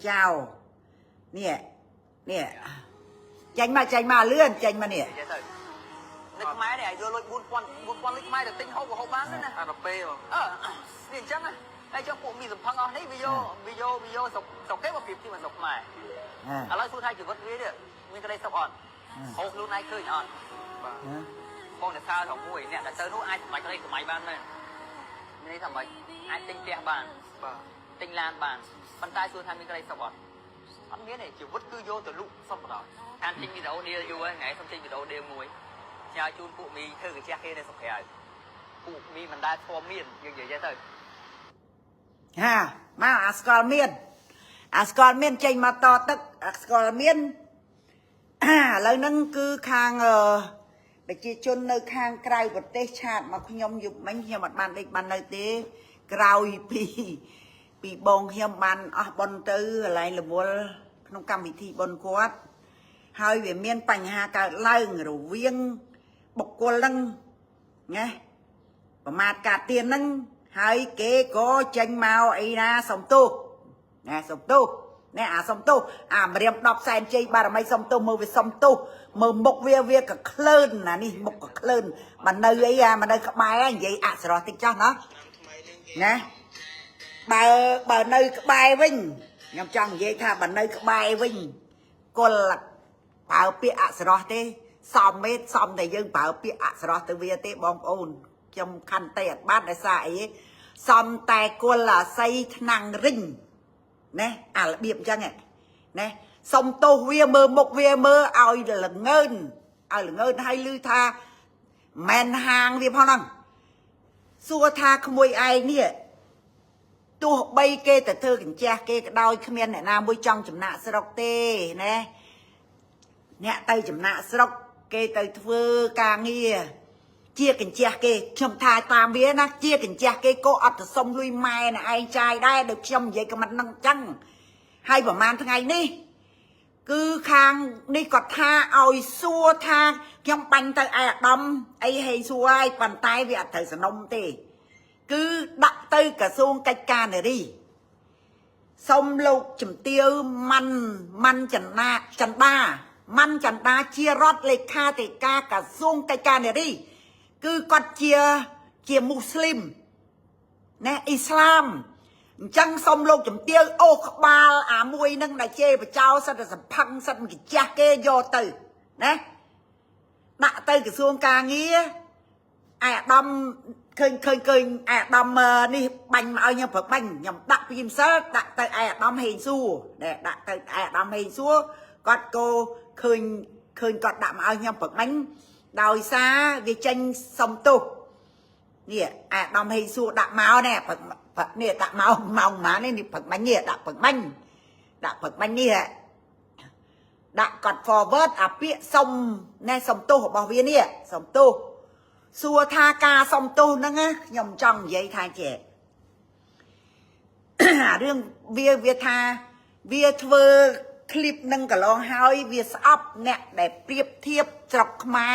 เจ้าเนี่ยใจมาเลื่อนใจมาเนี่ยในขมายเนี่ยโยนลอยบุญปอนในขมายแต่ติ้งเขาบอกเขาบ้านนั่นนะอ่ะเราเป้หรอนี่จังนะไอ้เจ้าปู่มีสัมพันธ์เอาให้วิโยสกเก็บมาผิดที่มันสกขมายอะไรสู้ไทยคือวัดวิเนี่ยมีกระไรสกอ่อนเขารู้นายเคยอ่อนบองแต่ซาสองมวยเนี่ยแต่เจอนู้ไอ้สมัยกระไรสมัยบ้านนั่นไม่ได้ทำไมไอ้ติ้งแกะบ้านติ้งลานบ้านปันตายสู้ไทยมีกระไรสกอ่อนอันนี้เนี่ยคือวัดคือโยแต่ลูกสมบัติการจริงมีแต่เอาเดียวอยู่ไงทำจริงมีแต่เอาเดียวมวยยาจูนปู่มีเธอกับแจ็คเก้ในสกแห่ปู่มีมันได้ฟอร์มีนยังใหญ่ใหญ่เธอมาอัสกอลเมียนใจมาต่อตึกอัสกอลเมียนแล้วนั่นคือคางไปจีจนในคางไกลประเทศชาติมาขยมยุบมันเหี่ยมัดมันเด็กมันในเตะไกลปีบงเหี่ยมันบนตื้ออะไรหรือว่าขนมกรรมวิธีบนกวดให้เวียนเมียนปัญหาการเล่งหรือเวียงบกกวลังไงประมาทกาเตียนนั่งให้เก๋ก็จังเมาไอ้นะสมตู้นะสมตู้เนี่ยสมตู้มาเรียมดอกแซนจีบารไม่สมตู้มือไปสมตู้มือมกเวียกับคลื่นนะนี่มกกับคลื่นมันเนยมันเนยขมายอย่างสระติจ้าเนาะนะบาเนยขมายวิ่งยำจังยี่ค่ะบาเนยขมายวิ่งก็หลักเปล่าเปียสระเต้ซ้อมเม็ดซ้อมแต่ยังเปล่าเปียสระเตเวียเต้บองโอนจำคันเตะบ้านในสายซ้อมแต่ก็ละใส่หนังริงนะละเบียบจังไงนะสมโตเวียมือมกเวียมือเอาหลังเงินให้ลือทาแมนหางเรียบพอนังสัวทาขโมยไอเนี่ยตัวใบเกแต่เธอกันแจกเกกดอยขมิ้นเนี่ยนามวยจังจำหน้าสระเต้นะเนี่ยไตจำหน้าสระเกไตเธอกางเงียเจี๊ยกันเจี๊ยเกชมทายตามเบี้ยนะเจี๊ยกันเจี๊ยเกก็อัดสมลุยไม้นะไอ้ใจได้เด็กชมใหญ่กับมันนั่งจังให้ประมาณทั้งไงนี่คือคางนี่กอดท่าเอาซัวท่ายำปันเตไอ้ดำไอ้ให้ซัวไอ้ปันตายเวียดเธอสนมเตคือดักเตยกระทรวงการการเนี่ยดิสมลูกจุ่มเตี้ยมันจันบ้ามันจันตาเชียรอดเลยค่าเตกากระทรวงการการเนี่ยดิคือกอดเชียมุสลิมนะอิสลามจังสมโลกจุ่มเตี้ยโอ้ขบาลมวยนั่งในเจ้าเจ้าสัตว์สัมพังสัตว์กิจจเกโยตือนะด่าตือกระทรวงการเงี้ยดำเคยดำนี่บังมาเอาเนี่ยเผิกบังยำดักพิมพ์เซิร์ด่าตือดำเฮนซูเนี่ยด่าตือดำเฮนซูกอดโกเคยกอดด่ามาเอาเนี่ยเผิกบังดาวซาวิจังสมตุเนี่ยดำเฮนซูด่ามาเนี่ยเนี่ยด่ามามาเนี่ยเผิกบังเนี่ยด่าเผิกบังเนี่ยด่ากอดฟอร์เวิร์ดเปียสมในสมตุบอกวิเนี่ยสมตุสัวทากาสมตูนั่งไงยำจังยัยทายเจเรื่องเวียทาเวียเทอร์คลิปนั่งกับลองเฮาเวียซับเนี่ยได้เปรียบเทียบจอกไม้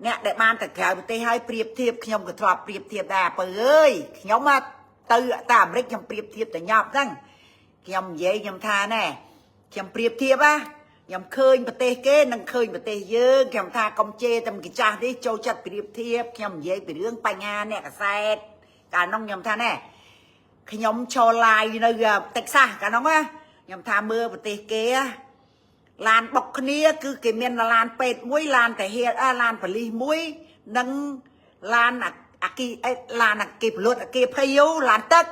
เนี่ยได้มาแต่แถวเตะให้เปรียบเทียบขยมกับทอดเปรียบเทียบได้เปยขยมมาตื่นตามเล็กยำเปรียบเทียบแต่หยาบนั่งขยมยัยยำทาแน่ขยมเปรียบเทียบอ่ะยำเคยประเทศเก้นังเคยประเทศเยอะแคมทากอมเจตำกิจจาที่โจจัดเปรียบเทียบแคมเย่ไปเรื่องปัญญาเนี่ยกับแซดการน้องยำทาแน่ขยมโชว์ลายในเท็กซัสการน้องว่ายำทาเมื่อประเทศเก้ลานบอกคนนี้คือเกมียนลานเป็ดมุ้ยลานแต่เฮียลานผลิมุ้ยนังลานกีลานกีผลุดกีพายุลานตึก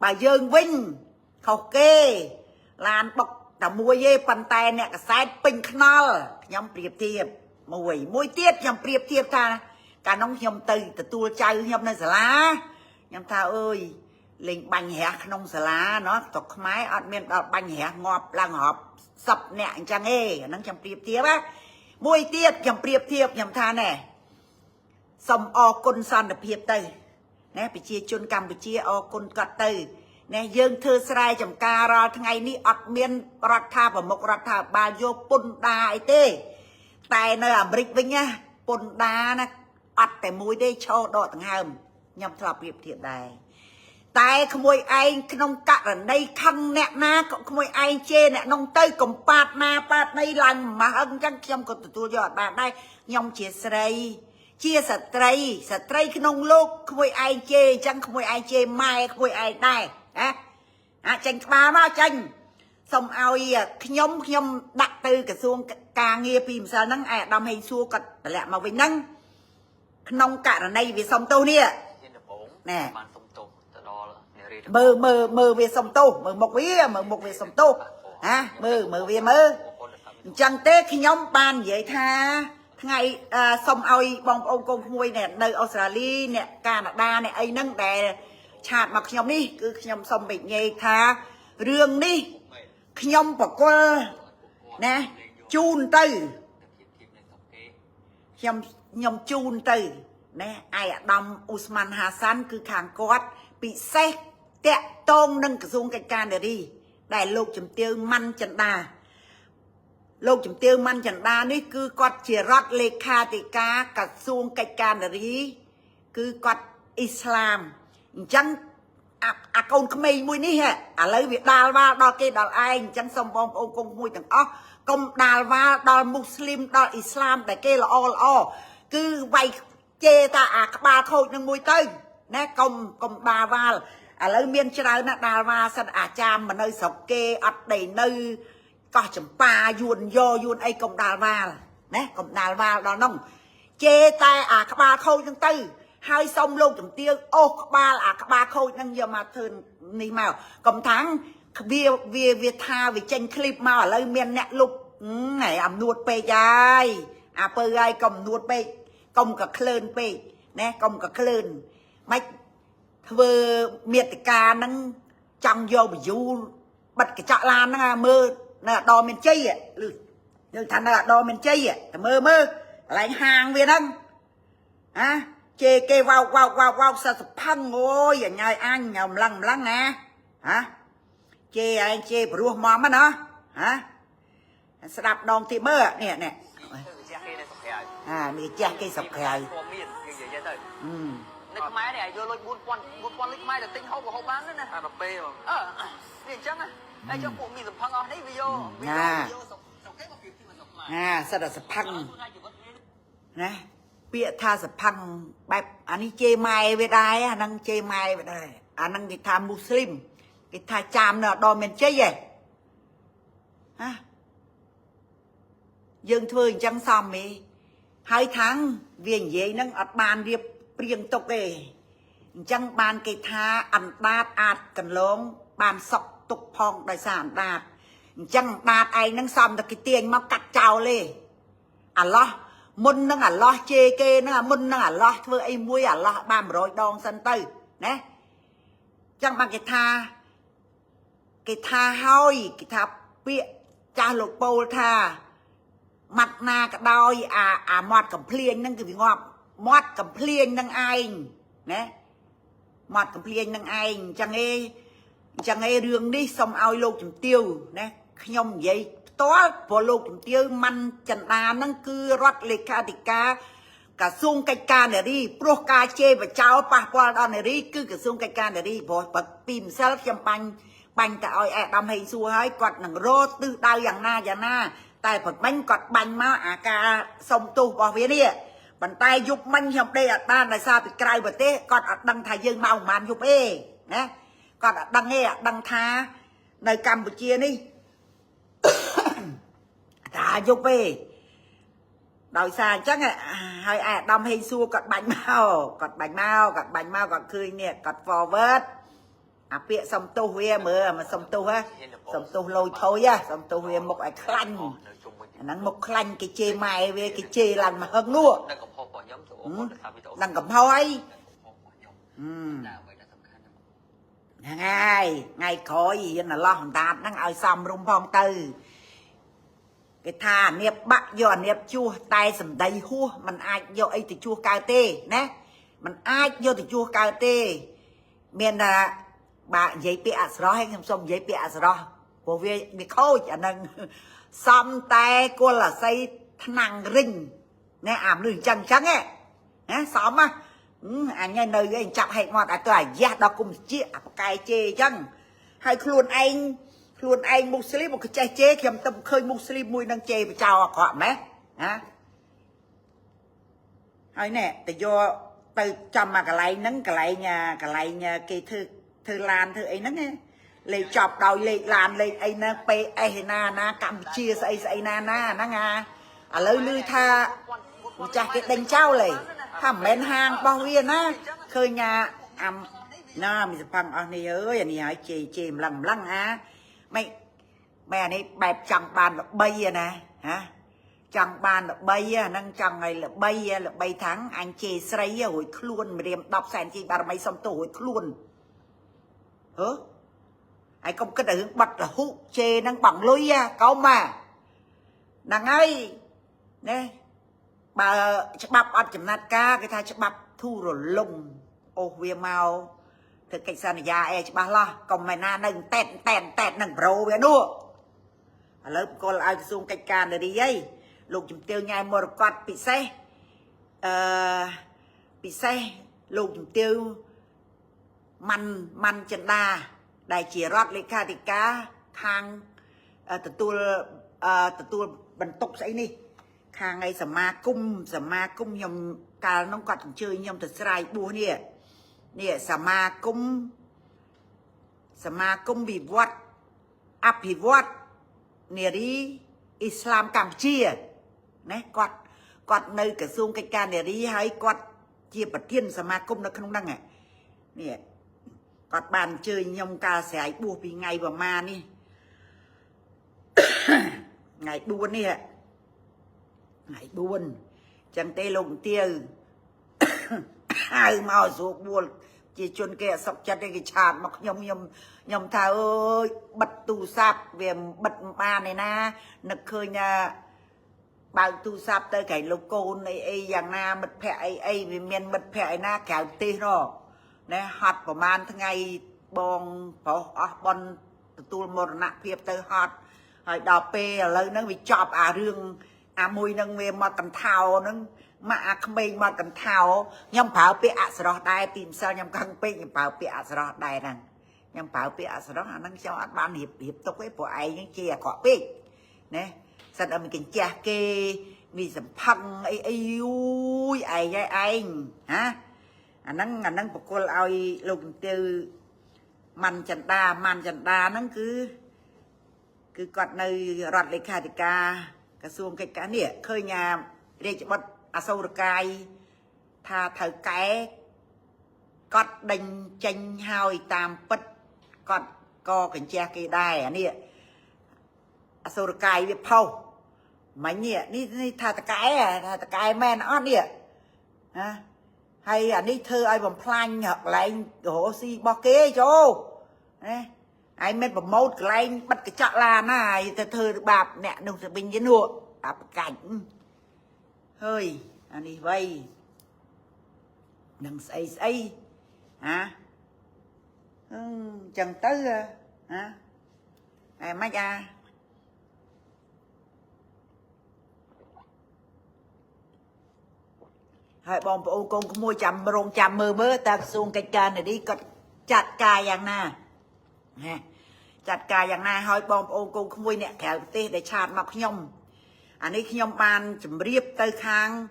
บ่ายเยิงวิ่งเขาเก้ลานบอกแต่มวยเย่ปันแต่เนี่ยก็ใส่ปิงขนอลยำเปรียบเทียบมวยเทียบยำเปรียบเทียบท่าการน้องยำตีแต่ตัวใจยำในสลายำท่าเอ้ยเล่งบังแหกนองสลาเนาะตกไม้อดเมียนบังแหกงอบลังหอบสับเนี่ยจังนั่งยำเปรียบเทียบมวยเทียบยำเปรียบเทียบยำท่าเนี่ยสมอกุนซันเพียบเตยเนี่ยไปเชียจนกรรมไปเชียอกุนกัดเตยเนี่ยยังเธอสลายจำการาทั้งไงนี่อัดเมียนรัฐาประมกรัฐาบาโยปุ่นดาไอเต้แต่ในอเมริกาเนี่ยปุ่นดานะอัดแต่มวยได้โชว์ดอทั้งห้ามยำทลาเปรียบเทียบได้ តែក្មួយឯងក្នុងករណីខឹងអ្នកណាក៏ក្មួយឯងជេរអ្នកនោះទៅកំប៉ាតណាប៉ាតណីឡើងមកហឹងអញ្ចឹងខ្ញុំក៏ទទួលយកអត់បានដែរខ្ញុំជាស្រីជាស្ត្រីក្នុងលោកក្មួយឯងជេរអញ្ចឹងក្មួយឯងជេរម៉ែក្មួយឯងដែរណាអាចចេញក្បាលមកចេញសូមឲ្យខ្ញុំដាក់ទៅក្រសួងការងារពីម្សិលហ្នឹងឯអាដាមហេងសួរគាត់តម្លាក់មកវិញហ្នឹងក្នុងករណីវាសុំទោសនេះណែបានសុំទោសទៅដល់នារីមើលវាសុំទោសមើលមុខវាសុំទោសណាមើលវាមើលអញ្ចឹងទេខ្ញុំបាននិយាយថាថ្ងៃសុំឲ្យបងប្អូនកូនក្មួយនៅអូស្ត្រាលីអ្នកកាណាដាអ្នកអីហ្នឹងដែលឆាតមកខ្ញុំនេះគឺខ្ញុំសុំបិញេថារឿងនេះខ្ញុំបកលណាជូនទៅខ្ញុំជូនទៅណាឯអាដាមអ៊ូស្មានហាសាន់គឺខាងគាត់ពិសេសតាក់តងនឹងក្រសួងកិច្ចការនារីដែលលោកជំទាវម៉ាន់ចិន្តាលោកជំទាវម៉ាន់ចិន្តានេះគឺគាត់ជារដ្ឋលេខាធិការក្រសួងកិច្ចការនារីគឺគាត់អ៊ីស្លាមអញ្ចឹងអាកូនក្មេងមួយនេះឥឡូវវាដាល់វាលដល់គេដល់ឯងអញ្ចឹងសូមបងប្អូនកូនមួយទាំងអស់កុំដាល់វាលដល់មូស្លីមដល់អ៊ីស្លាមដែលគេល្អគឺវាយជេរតាអាក្បាលខូចនឹងមួយទៅណាកុំដាល់វាលឥឡូវមានច្រើនណាស់ដាល់វាលសិនអាចារ្យមកនៅស្រុកគេអត់ដីនៅកោះចម្ប៉ាយួនអីកុំដាល់វាលណាកុំដាល់វាលដល់នោះជេរតែអាក្បាលខូចនឹងទៅហើយសុំលោកជំទាវអូសក្បាលអាក្បាលខូចនឹងយកមកធ្វើនេះមកកុំថាំងវាថាវាចេញឃ្លីបមកឥឡូវមានអ្នកលុបហើយអំនួតពេកហើយអាពើហើយកុំនួតពេកកុំក៏ក្លឿនពេកណាកុំក៏ក្លឿនមិនធ្វើមេតិកាហ្នឹងចង់យកបយូបិទកញ្ចក់ឡានហ្នឹងមើលនៅអដមានជ័យឬយើងថានៅអដមានជ័យតែមើលកន្លែងហាងវាហ្នឹងជេគេវ៉ោសសផឹងអូយអញឲ្យអញញ៉ាំម្លឹងណាជេឯងជេព្រោះមកណាស្ដាប់ដងទីមើលនេះមានចាស់គេសុកក្រៅមាននិយាយទៅនៅខ្មែរនេះយកលុយ4000លុយខ្មែរទៅទិញហូបបានណាអាទៅពេលនេះអញ្ចឹងហើយចុះពួកមានសំផឹងអស់នេះវាយកសុកគេមកពីមកសុកខ្មែរសិតតែសផឹងណាពាក្យថាសផឹងបែបអានេះជេម៉ែវាដែរអាហ្នឹងជេម៉ែវាដែរអាហ្នឹងគេថាមូស្លីមគេថាចាមនៅអត់មានជ័យយើងធ្វើអញ្ចឹងសមទេហើយថាំងវានិយាយហ្នឹងអត់បានរៀបព្រៀងទុកទេអញ្ចឹងបានគេថាអណ្ដាតអាចកន្លងបានសក់ទុកផងដោយសារអណ្ដាតអញ្ចឹងអណ្ដាតឯងហ្នឹងសមតែគេទាញមកកាត់ចោលទេអាឡោះមុននឹងអាឡោះជេរគេហ្នឹងមុននឹងអាឡោះធ្វើអីមួយអាឡោះបាន100ដងសិនទៅណាចឹងបានគេថាហើយគេថាពាក្យចាស់លោកពោលថាម៉ាត់ណាក៏ដោយអាមាត់កំភ្លៀងហ្នឹងគឺវាងាប់មាត់កំភ្លៀងនឹងឯងណាមាត់កំភ្លៀងនឹងឯងអញ្ចឹងឯងរឿងនេះសូមឲ្យលោកជំទាវណាខ្ញុំនិយាយផ្ទាល់ព្រោះលោកជំទាវម៉ាន់ចិន្តាហ្នឹងគឺរដ្ឋលេខាធិការក្រសួងកិច្ចការនារីព្រោះការជេរបចោលប៉ះពាល់ដល់នារីគឺក្រសួងកិច្ចការនារីព្រោះពីម្សិលខ្ញុំបាញ់តែឲ្យអាដាមហេងសួរហើយគាត់នឹងរត់ទិសដៅយ៉ាងណាតែប៉ុន្មានគាត់បាញ់មកអាការសុំទោសរបស់វានេះប៉ុន្តែយប់មិញខ្ញុំដេកអត់បានដោយសារពីក្រៅប្រទេសគាត់អត់ដឹងថាយើងមកប្រហែលយប់ទេណាគាត់អត់ដឹងទេអត់ដឹងថានៅកម្ពុជានេះថាយប់ទេដោយសារអញ្ចឹងហើយអាដាមហេងសួរគាត់បាញ់មកគាត់ឃើញនេះគាត់ forward អាពាក្យសំទោសវាមើលមកសំទោសសំទោសលយថយសំទោសវាមុខឲ្យខ្លាញ់អាហ្នឹងមុខខ្លាញ់គេជេរម៉ែវាគេជេរឡើងមកហឹងនោះនឹងកំហុសរបស់ខ្ញុំទៅអូនថាវីដេអូនឹងកំហុសអីហ្នឹងហើយថ្ងៃក្រោយរៀនឡោះអណ្ដាតហ្នឹងឲ្យសំរុំផងទៅគេថាអានៀបបាក់យកអានៀបជួសតែសម្ដីហួសมันអាចយកអីទៅជួសកើតទេណាมันអាចយកទៅជួសកើតទេមានថាបាទនិយាយពាក្យអស្រោះឲ្យខ្ញុំសុំនិយាយពាក្យអស្រោះព្រោះវាខូចអានឹងសំតែគុលអាស័យថ្នាំងរិញណែអាមនុស្សអញ្ចឹងណាសម anh nghe nơi cái chặt hay ngọt tôi giá đó cùng chia cái chê chăng hay luôn anh Muslim một cái chê khi tâm khơi Muslim mùi năng chê và chào họ mẹ hả hay nè từ do từ trong mà cái lại nhà cái thư lan thư ấy nó nghe lấy chọc đầu lấy lan lấy ấy na pe ấy na Campuchia ấy na nó nga lưới tha chả cái đánh trao này thầm bên hàng bao nhiêu na khơi nhà nó mình phăng anh này ơi anh này chì lăng á mày này bẹp chẳng bàn là bay nè hả chẳng bàn là bay năng chẳng này là bay thắng anh chê sấy hồi luôn mà đem đọc sản chi bà mấy xong tổ hồi luôn hớ ai không có hướng bật là hụ chê năng bằng lối có mà nàng ơi nè bà chắc bắp ăn chấm nát cá cái thai chắc bắp thu rồi lùng ô về màu thực cảnh sát nhà e chắc bà lo còn mày na nâng tẹt nâng bro về đua lớp con ai xuống cách can để đi ấy lục chấm tiêu nhai một quạt bị xe lục chấm tiêuมันจันดาได้เจียรอดเลยค่ะติกาทางตัวบรรทุกใส่นี่ทางไอ้สมากุมยมการน้องกัดเชยยมตัดสายบัวเนี่ยสมากุมบีวัดอภิวัดเนี่ยดิอิสลามกัมพูชีนะกัดในกระทรวงการเนี่ยดิให้กัดเจียประเทศสมากุมนักขนมนั่งเนี่ยกัดบานเชยยมกาสายบัวปีไงประมาณนี่ ไงบัวเนี่ยngày buồn chẳng tê lùng tiêu ai mau số buồn chỉ chôn kẹ sọc chặt cái chạm mặc nhom thà ơi bật tù sạp về bật ma này na nực khơi nha bao tù sạp tới cái lô côn này dạng na bật phẹ ấy vì miền bật phẹ na kéo tê rồi nè hot của man tháng ngày bong bon tu một nặng phiệp tới hot hỏi đò pê lời nó bị chọp rương mùi nâng về mà cần thao nâng mà không biết mà cần thao nhâm bảo bị sờ đỏ đai tìm sao nhâm không biết nhâm bảo bị sờ đỏ đai nè nhâm bảo bị sờ đỏ nâng cho ăn ban hiệp tục với bộ ai những chia cọ biết nè sao ở mình kinh cha kê vì sầm phăng ai ui ai anh hả nâng bộ cô ai lùng từมันจันดานั่นคือกอดในรัฐเลขาธิการกระทรวงการเนี่ยเคยงานเรียกว่าอาโซรกายถ้าเธอแก่กอดดังจังหอยตามปัดกอดก็กันแจกได้อันนี้อาโซรกายเวียบเผาไม่เนี่ยนี่ถ้าตะกายแม่นอ้อนเนี่ยฮะhayอันนี้เธอไอ้บอมพลังหักไหลโหซีบอกเก้โจเนี่ยไอ้เม็ดแบบมดไหลบัดกระจักลาน่ะแต่เธอบาปเนี่ยนุ่งสบินยันหัวบาปกันเฮ้ยอันนี้ไว้đừng xây hả chẳng tới hả ai mấy cha hai bom bộ con có mua chầm rong chầm mơ mơ ta xuống cái ca này đi cắt chặt càiอย่างน่ะจัดการอย่างน่ะhai bom bộ con có mua nè kẹo tê để chặt mặc nhom anh ấy nhom ban chấm riệp tới khang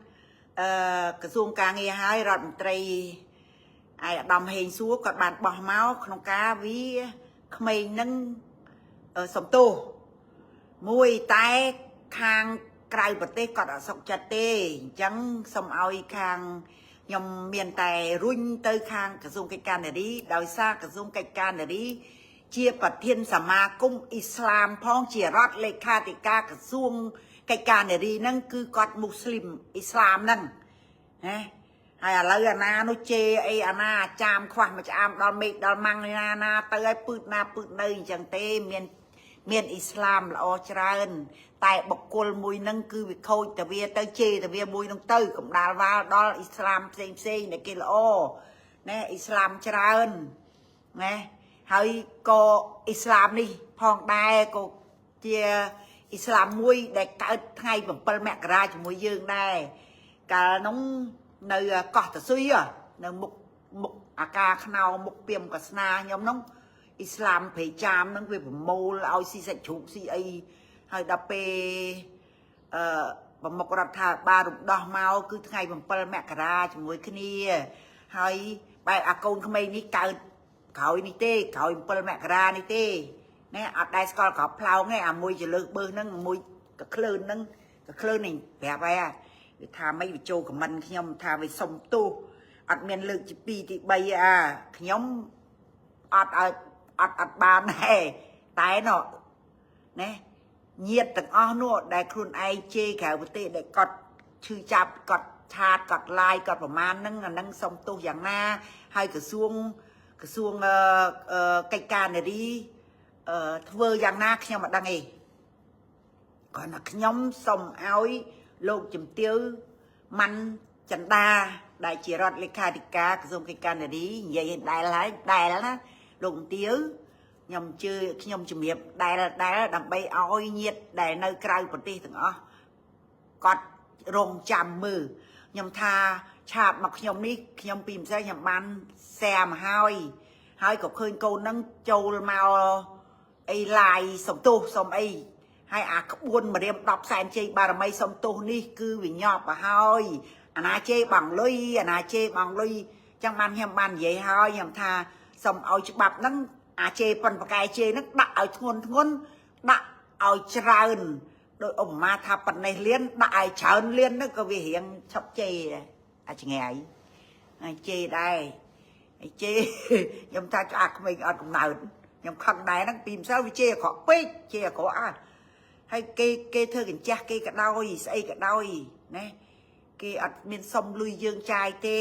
กระทรวงการเงินให้รัฐมนตรีไอ้ดำเฮงซัวกับบานบ่อเมาขนมกาวิขมิ้นนั่งสมโตมวยใต้คางไกลประเทศก็สกจัดเตจังสมเอาอีกคางยมเมียนแต่รุ่นเตยคางกระทรวงการเงินนี้โดยซากระทรวงการเงินนี้เชียประเทศสมาคมอิสลามพ้องเชียรัฐเลขาธิการกระทรวงการเนี่ยดีนั่นคือกอดมุสลิมอิสลามนั่นฮะไอ้อะไรนาโนเจไอ้นาจามขวานมาจามดอลเมกดอลมังเลยนาเตยปืดเลยจังเตเมียนอิสลามละอจราอนแต่บกกลมวยนั่นคือวิโคแต่เวียเตยเจแต่เวียมวยน้องเตยกับดาลว่าดอลอิสลามเซ็งในกิโลเนี่ยอิสลามจราอนนะเฮ้ยก็อิสลามนี่พองได้ก็เจียอิสลามมวยได้เกิดไงผมเป็นแม่กระไรจะมวยยืงได้การน้องในเกาะตะซุย នៅមុខអាការខ្នោមុខពីមកាសនាខ្ញុំនោះអ៊ីស្លាមព្រៃចាមហ្នឹងវាប្រមូលឲ្យស៊ីសាច់ជ្រូកស៊ីអីហើយដល់ពេលប្រមុខរដ្ឋាភិបាលរំដោះមកគឺថ្ងៃ7មករាជាមួយគ្នាហើយបែបអាកូនក្មេងនេះកើតក្រោយនេះទេក្រោយ7មករានេះទេណែអត់ដែរស្គាល់ក្របផ្លោងទេអាមួយចលើកបើហ្នឹងមួយកក្លឿនហ្នឹងកក្លឿននេះប្រាប់ហើយវាថាមិនវាចូលខមមិនខ្ញុំថាវាសុំទោសអត់មានលើកទី2ទី3ខ្ញុំអត់ឲ្យអត់បានដែរតែណោះណាញាតទាំងអស់នោះដែលខ្លួនឯងជេរក្រៅប្រទេសដែលគាត់ឈឺចាប់គាត់ឆាតគាត់ឡាយគាត់ប្រមាណហ្នឹងអាហ្នឹងសុំទោសយ៉ាងណាហើយក្រសួងកិច្ចការនារីធ្វើយ៉ាងណាខ្ញុំមិនដឹងទេគាត់ថាខ្ញុំសុំឲ្យលោកជំទាវម៉ាន់ចន្ទាដែលជារដ្ឋលេខាធិការក្រសួងកិច្ចការនារីនិយាយឲ្យដែលណាលោកជំទាវខ្ញុំជំរាបដែលដើម្បីឲ្យញាតដែលនៅក្រៅប្រទេសទាំងអស់គាត់រងចាំមើលខ្ញុំថាឆាតមកខ្ញុំនេះខ្ញុំពីម្សិលខ្ញុំបានแชร์មកហើយក៏ឃើញកូនហ្នឹងចូលមកអីឡាយសំទោសសុំអីហើយអាក្បួនម្រាម10សែនជ័យបារមីសំទោសនេះគឺវិញ្ញាប់ទៅហើយអាណាជេបងលុយអាណាជេបងលុយចឹងបានខ្ញុំបាននិយាយហើយខ្ញុំថាសុំឲ្យច្បាប់ហ្នឹងអាជេប៉ុនបកែជេហ្នឹងដាក់ឲ្យធ្ងន់ដាក់ឲ្យច្រើនដោយឧបមាថាប៉ុណ្ណេះលៀនដាក់ឲ្យច្រើនលៀនហ្នឹងក៏វារៀងឈប់ជេអាចងាយហើយជេដែរហើយជេខ្ញុំថាអាក្មេងអត់កំណើតខ្ញុំខឹងដែរហ្នឹងពីម្សិលវាជេអាក្រក់ពេកជេអាក្រក់ហើយគេធ្វើកញ្ចាស់គេក៏ដោយស្អីក៏ដោយណាគេអត់មានសុំលុយយើងចាយទេ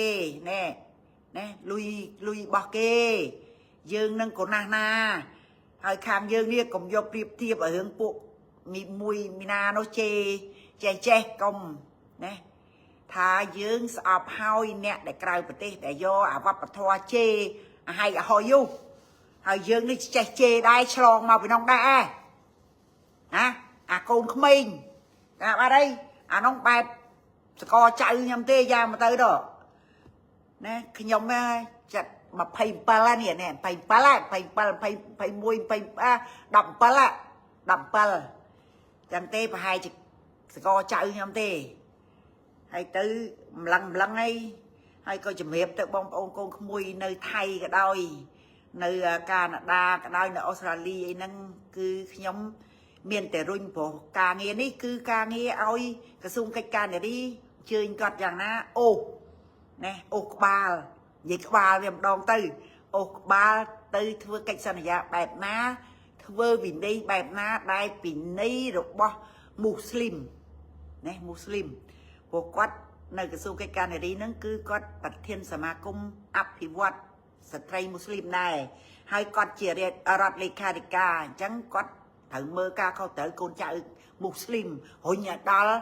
ណែលុយរបស់គេយើងនឹងក៏ណាស់ណាហើយខាងយើងនេះកុំយកប្រៀបធៀបឲ្យរឿងពួកមួយមីណានោះចេះកុំណាថាយើងស្អប់ហើយអ្នកដែលក្រៅប្រទេសដែលយកអាវប្បធម៌ជេអាហើយអហយូហើយយើងនេះចេះជេដែរឆ្លងមកពីនោះដែរណាអាកូនក្មេងតែបាត់អីអានោះបែបសកចៅខ្ញុំទេយ៉ាងមកទៅដល់ណាខ្ញុំចិត្ត27នេះ27 17ចឹងទេប្រហែលជាសកចៅខ្ញុំទេហើយទៅម្លឹងអីហើយក៏ជំរាបទៅបងប្អូនកូនក្មួយនៅថៃក៏ដោយនៅកាណាដាក៏ដោយនៅអូស្ត្រាលីអីហ្នឹងគឺខ្ញុំមានតែរុញព្រោះការងារនេះគឺការងារឲ្យក្រសួងកិច្ចការនារីអញ្ជើញគាត់យ៉ាងណាអូក្បាលនិយាយក្បាលវាម្ដងទៅអូក្បាលទៅធ្វើកិច្ចសន្យាបែបណាធ្វើវិន័យបែបណាដែលពិន័យរបស់មូស្លីមណាមូស្លីមព្រោះគាត់នៅក្រសួងកិច្ចការនារីហ្នឹងគឺគាត់ប្រធានសមាគមអភិវឌ្ឍស្ត្រីមូស្លីមដែរហើយគាត់ជារដ្ឋលេខាធិការអញ្ចឹងគាត់ត្រូវមើលការខុសត្រូវកូនចៅមូស្លីមរុញឲ្យដល់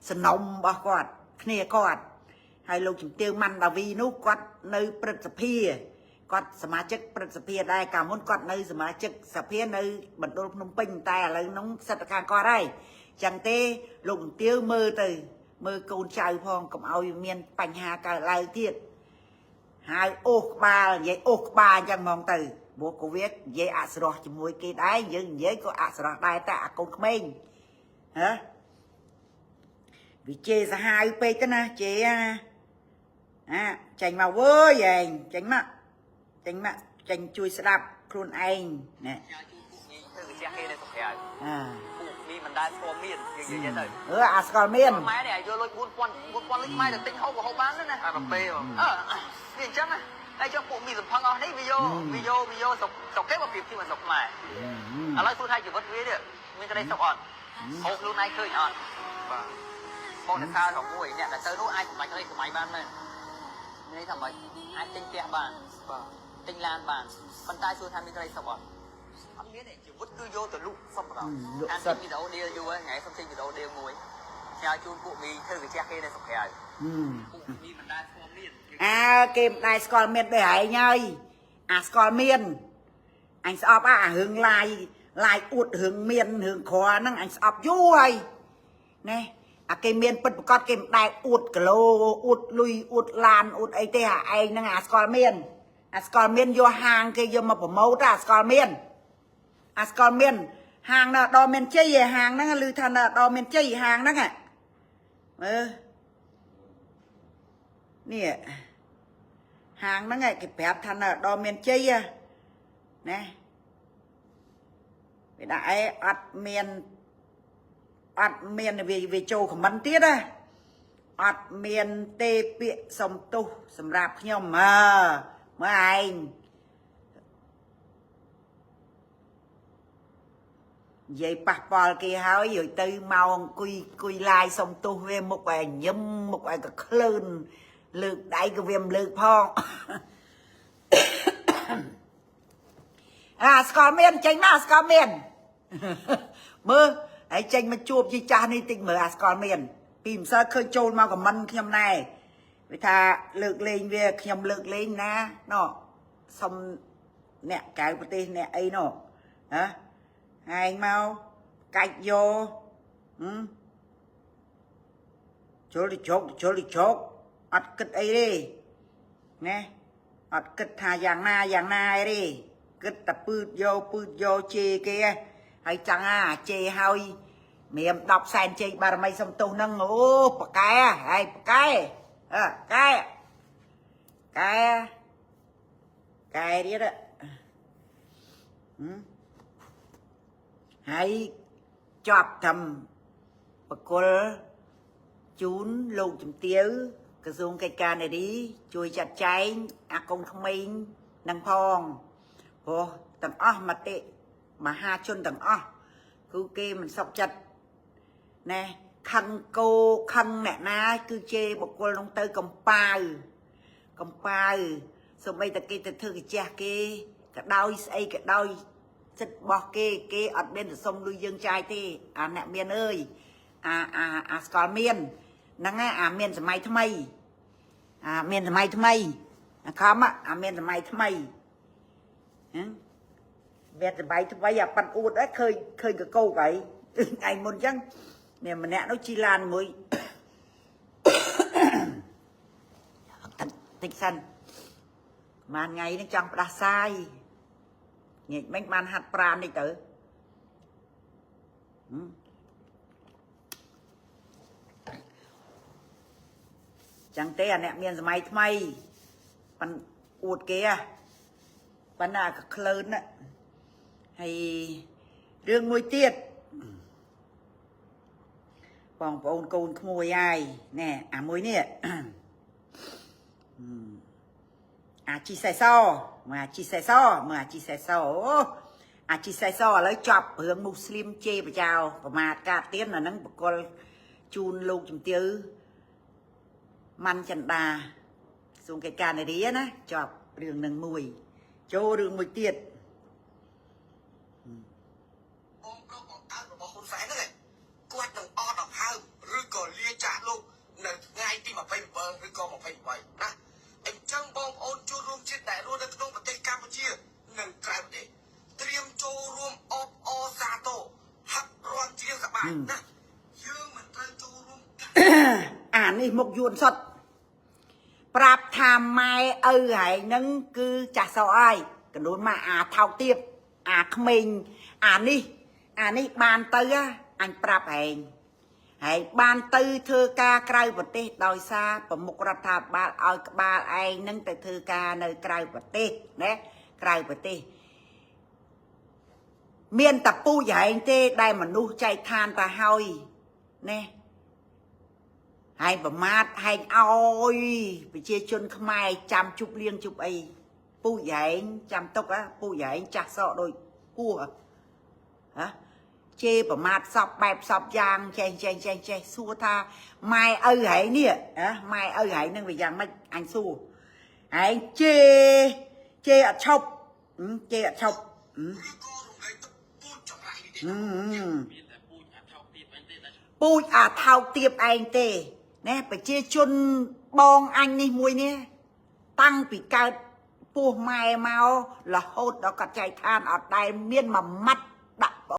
សំណុំរបស់គាត់គ្នាគាត់ហើយលោកជំទាវម៉ាន់ដាវីនោះគាត់នៅព្រឹទ្ធសភាគាត់សមាជិកព្រឹទ្ធសភាដែរកាលមុនគាត់នៅសមាជិកសភានៅបណ្ដូលភ្នំពេញតែឥឡូវនោះសិទ្ធិការគាត់ហើយចឹងទេលោកជំទាវមើលកូនចៅផងកុំឲ្យមានបញ្ហាកើតឡើងទៀតហើយអូសក្បាលនិយាយអូសក្បាលអញ្ចឹងហ្មងទៅព្រោះកូវីដនិយាយអសរោះជាមួយគេដែរយើងនិយាយក៏អសរោះដែរតែអាកូនក្មេងវាជេរសាហាវពេកទៅណាជេរចេញមកវើយឯងចេញជួយស្ដាប់ខ្លួនឯងណាធ្វើកញ្ចាស់គេនៅស្រុកក្រៅពួកនេះមិនដែលស្គាល់មានយើងនិយាយទៅអាស្គាល់មានម៉ែនេះយកលុយ4000លុយខ្មែរទៅទិញហូបក៏ហូបបានដែរណាអាកាហ្វេវាអញ្ចឹងណាហើយចុះពួកមីសំផឹងអស់នេះវាយកស្រុកគេមកប្រៀបធៀបមកស្រុកខ្មែរឥឡូវសួរថាជីវិតវានេះមានក្តីសុខអត់ហូបខ្លួនឯងឃើញអត់បាទបងតែថារបស់មួយអ្នកដែលទៅនោះអាចសម្រេចក្តីសម័យបានមែនមានន័យថាមិនអាចទិញផ្ទះបានបាទទិញឡានបានប៉ុន្តែសួរថាមានក្តីសុខអត់អត់មានទេជីវិតគឺយកទៅលក់សុទ្ធម្ដងអានទិញវីដេអូឌីលយូរថ្ងៃសុំទិញវីដេអូឌីលមួយញ៉ាំជូនពួកមីធ្វើកញ្ចាស់គេនៅស្រុកក្រៅពួកមីមិនដែលស្គាល់មានគេមិនដែលស្គាល់មានដូចឯងហើយអាស្គាល់មានអញស្អប់អារឿងឡាយអួតរឿងមានរឿងក្រហ្នឹងអញស្អប់យូរហើយណា គេមានពិតប្រកបគេមិនដែលអួតគីឡូអួតលុយអួតឡានអួតអីទេអាឯងហ្នឹងអាស្គាល់មានយកហាងគេយកមកប្រម៉ូទអាស្គាល់មានហាងណាដល់មានជ័យឯហាងហ្នឹងឮថាណាដល់មានជ័យហាងហ្នឹងមើលនេះហាងហ្នឹងគេប្រាប់ថាណាដល់មានជ័យណាវាដាក់អីអត់មានវាចូលខមមិនទៀតណាអត់មានទេពាក្យសំទោសសម្រាប់ខ្ញុំមើលឯងនិយាយប៉ះពាល់គេហើយយទៅមកអង្គុយឡាយសំទោសវាមុខឯញឹមមុខឯក៏ក្លឿនលើកដៃក៏វាមិនលើកផងស្គាល់មានចេញមកស្គាល់មានមើលហើយចេញមកជួបជីចាស់នេះតិចមើលស្គាល់មានពីម្សិលឃើញចូលមកខមមិនខ្ញុំណែវាថាលើកលេងវាខ្ញុំលើកលេងណាណោះសុំអ្នកកៅប្រទេសអ្នកអីណោះហ៎ឯងមកកាច់យកចូលទៅជោគអត់គិតអីទេណាអត់គិតថាយ៉ាងណាអីទេគិតតែពឺតយកជេរគេហើយចាំងជេរហើយមាន10សែនជ័យបារមីសំទោសហ្នឹងអូប៉កែហើយប៉កែទៀតហើយជាប់ធ្វើបកគលជូនលោកជំទាវក្រសួងកិច្ចការនារីជួយចាត់ចែងអាកូនក្មេងនឹងផងព្រោះទាំងអស់មតិមហាជនទាំងអស់គឺគេមិនសុខចិត្តណែខឹងគោខឹងអ្នកណាគឺជេរបកគលនោះទៅកំប៉ាវសូម្បីតែគេទៅធ្វើកាជះគេក៏ដោយស្អីក៏ដោយចិត្តរបស់គេអត់មានទៅសុំលុយយើងចាយទេអាអ្នកមានអើយអាស្គាល់មានហ្នឹងអាមានសម័យថ្មីមានសម័យថ្មីខំមានសម័យថ្មីមានសម័យថ្មីប៉ាន់អួតឃើញកកោកហើយថ្ងៃមុនអញ្ចឹងនេះម្នាក់នោះជីឡានមួយតិចសិនបានថ្ងៃនេះចង់ផ្ដាសាយញែកមិនបានហាត់ប្រាណនេះទៅចឹងទេអាអ្នកមានសម័យថ្មីប៉ាន់អួតគេប៉ាន់ណាក៏ក្លឿនណាហើយរឿងមួយទៀតបងប្អូនកូនក្មួយហើយណែអាមួយនេះអាជីសែសមើលអាជីសែសឥឡូវចប់រឿងមូស្លីមជេរបចោប្រមាថកាតទៀនអាហ្នឹងបកលជូនលោកជំទាវម៉ាន់ចិន្តាក្រសួងកិច្ចការនារីណាចប់រឿងនឹងមួយចូលរឿងមួយទៀតបងប្រុសបង្កើតរបស់ហ៊ុនសែនហ្នឹងគាត់នឹងអត់ដង្ហើមឬក៏លាចាកលោកនៅថ្ងៃទី27ឬក៏28ណាអញ្ចឹងបងប្អូនចូលរួមជាតិដែលរស់នៅក្នុងប្រទេសកម្ពុជានិងក្រៅប្រទេសត្រៀមចូលរួមអបអរសាទរហាត់រាន់ជាសប្បាយណាយើងមិនត្រូវចូលរួមអានេះមុខយួនសុទ្ធប្រាប់ថាម៉ែឪហើយនឹងគឺចាស់សោហើយកណ្ដួនមកអាថោកទៀតអាក្មេងអានេះបានទៅអញប្រាប់ឯងហើយបានទៅធ្វើការក្រៅប្រទេសដោយសារប្រមុខរដ្ឋាភិបាលឲ្យក្បាលឯងនឹងទៅធ្វើការនៅក្រៅប្រទេសណាក្រៅប្រទេសមានតែពូចឯងទេដែលមនុស្សចែកឋានទៅហើយណាហើយប្រមាថហែងអោយប្រជាជនខ្មែរចាំជប់លៀងជប់អីពូចឯងចាំទុកពូចឯងចាស់សក់ដូចគោះហ៎ជេរប្រមាថសពបែបសពយ៉ាងចេះសួរថាម៉ែឪហែងនេះម៉ែឪហែងនឹងវាយ៉ាងម៉េចអញសួរហែងជេរអត់ឈប់ពូជអាថោកទៀបឯងទេណាប្រជាជនបងអញនេះមួយនេះតាំងពីកើតពោះម៉ែមករហូតដល់គាត់ចែកឋានអត់ដែលមានមួយម៉ាត់